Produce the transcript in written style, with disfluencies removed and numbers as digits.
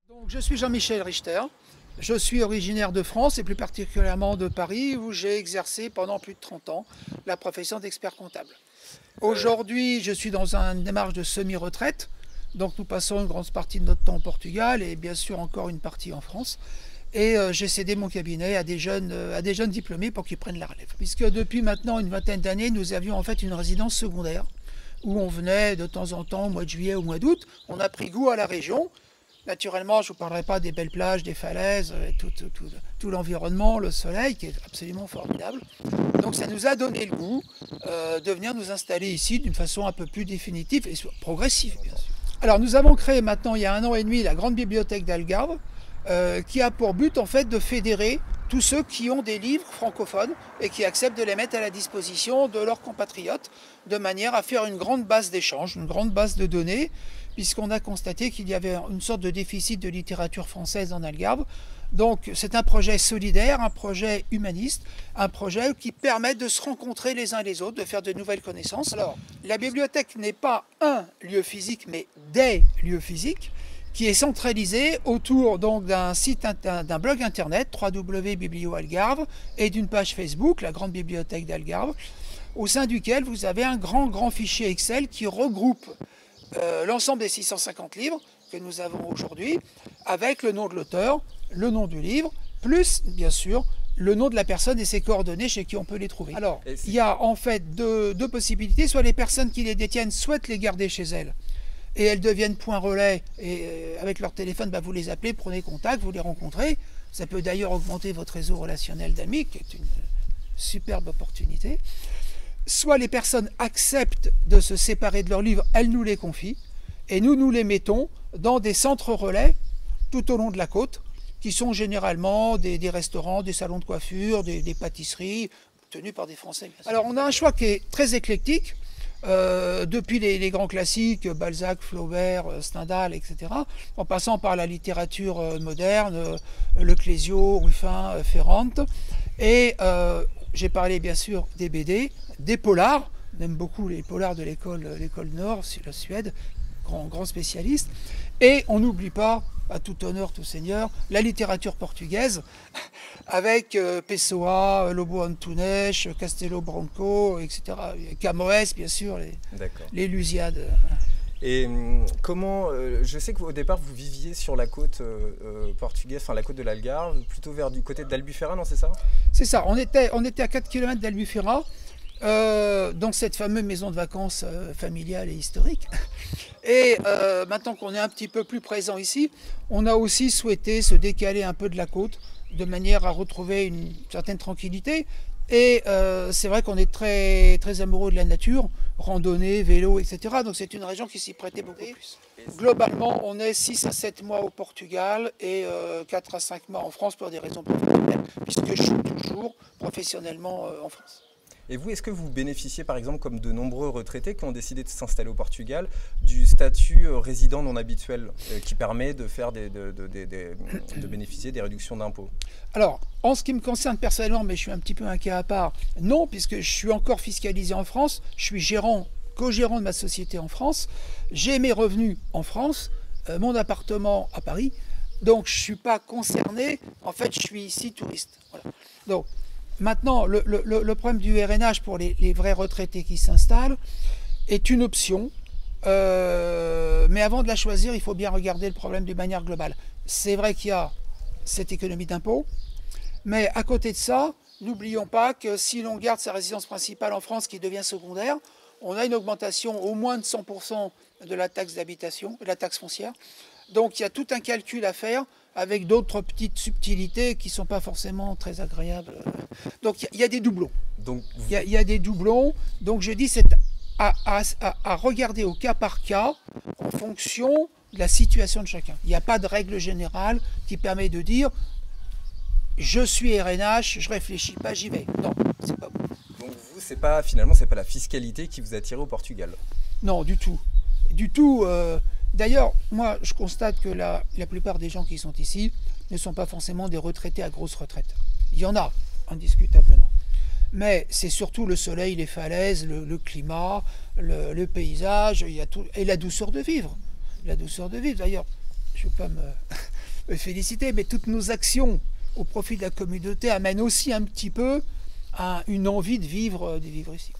Donc, je suis Jean-Michel Richter, je suis originaire de France et plus particulièrement de Paris où j'ai exercé pendant plus de 30 ans la profession d'expert comptable. Aujourd'hui, je suis dans une démarche de semi-retraite, donc nous passons une grande partie de notre temps au Portugal et bien sûr encore une partie en France. Et j'ai cédé mon cabinet à des jeunes diplômés pour qu'ils prennent la relève. Puisque depuis maintenant une vingtaine d'années, nous avions en fait une résidence secondaire où on venait de temps en temps au mois de juillet, au mois d'août. On a pris goût à la région. Naturellement, je ne vous parlerai pas des belles plages, des falaises, tout l'environnement, le soleil qui est absolument formidable. Donc ça nous a donné le goût de venir nous installer ici d'une façon un peu plus définitive et progressive, bien sûr. Alors nous avons créé maintenant, il y a 1 an et demi, la grande bibliothèque d'Algarve, qui a pour but en fait de fédérer tous ceux qui ont des livres francophones et qui acceptent de les mettre à la disposition de leurs compatriotes de manière à faire une grande base d'échange, une grande base de données, puisqu'on a constaté qu'il y avait une sorte de déficit de littérature française en Algarve. Donc c'est un projet solidaire, un projet humaniste, un projet qui permet de se rencontrer les uns les autres, de faire de nouvelles connaissances. Alors, la bibliothèque n'est pas un lieu physique, mais des lieux physiques, qui est centralisé autour donc d'un blog internet www.biblio-algarve et d'une page Facebook, la grande bibliothèque d'Algarve, au sein duquel vous avez un grand fichier Excel qui regroupe l'ensemble des 650 livres que nous avons aujourd'hui, avec le nom de l'auteur, le nom du livre, plus bien sûr le nom de la personne et ses coordonnées chez qui on peut les trouver. Alors, il y a en fait deux possibilités, soit les personnes qui les détiennent souhaitent les garder chez elles, et elles deviennent point relais, et avec leur téléphone, vous les appelez, prenez contact, vous les rencontrez. Ça peut d'ailleurs augmenter votre réseau relationnel d'amis, qui est une superbe opportunité. Soit les personnes acceptent de se séparer de leurs livres, elles nous les confient, et nous les mettons dans des centres relais tout au long de la côte, qui sont généralement des restaurants, des salons de coiffure, des pâtisseries, tenus par des Français. Alors on a un choix qui est très éclectique, depuis les grands classiques, Balzac, Flaubert, Stendhal, etc., en passant par la littérature moderne, Le Clésio, Ruffin, Ferrante, et j'ai parlé bien sûr des BD, des polars, on aime beaucoup les polars de l'école Nord, la Suède, grand spécialiste, et on n'oublie pas, à tout honneur, tout seigneur, la littérature portugaise, avec Pessoa, Lobo Antunes, Castelo Branco, etc. Camões, bien sûr, les Lusiades. Et comment, je sais qu'au départ vous viviez sur la côte portugaise, enfin la côte de l'Algarve, plutôt vers du côté d'Albufeira, non, c'est ça? C'est ça, on était à 4 km d'Albufeira, dans cette fameuse maison de vacances familiale et historique. Et maintenant qu'on est un petit peu plus présent ici, on a aussi souhaité se décaler un peu de la côte, de manière à retrouver une certaine tranquillité. Et c'est vrai qu'on est très amoureux de la nature, randonnée, vélo, etc. Donc c'est une région qui s'y prêtait beaucoup plus. Globalement, on est 6 à 7 mois au Portugal et 4 à 5 mois en France pour des raisons professionnelles, puisque je suis toujours professionnellement en France. Et vous, est-ce que vous bénéficiez, par exemple, comme de nombreux retraités qui ont décidé de s'installer au Portugal, du statut résident non habituel qui permet de faire de bénéficier des réductions d'impôts? Alors, en ce qui me concerne personnellement, mais je suis un petit peu un cas à part, non, puisque je suis encore fiscalisé en France, je suis co-gérant de ma société en France, j'ai mes revenus en France, mon appartement à Paris, donc je ne suis pas concerné, en fait je suis ici touriste. Voilà. Donc, maintenant, le problème du RNH pour les vrais retraités qui s'installent est une option, mais avant de la choisir, il faut bien regarder le problème d'une manière globale. C'est vrai qu'il y a cette économie d'impôt, mais à côté de ça, n'oublions pas que si l'on garde sa résidence principale en France qui devient secondaire, on a une augmentation au moins de 100% de la taxe d'habitation, de la taxe foncière. Donc il y a tout un calcul à faire avec d'autres petites subtilités qui ne sont pas forcément très agréables. Donc il y a des doublons. Il y a des doublons. Donc je dis c'est à regarder au cas par cas en fonction de la situation de chacun. Il n'y a pas de règle générale qui permet de dire je suis RNH, je réfléchis pas, j'y vais. Non, c'est pas bon. Donc vous, finalement, c'est pas la fiscalité qui vous attire au Portugal? Non, du tout. Du tout. D'ailleurs, moi, je constate que la plupart des gens qui sont ici ne sont pas forcément des retraités à grosse retraite. Il y en a, indiscutablement. Mais c'est surtout le soleil, les falaises, le climat, le paysage, il y a tout, et la douceur de vivre. La douceur de vivre. D'ailleurs, je ne veux pas féliciter, mais toutes nos actions au profit de la communauté amènent aussi un petit peu à une envie de vivre ici.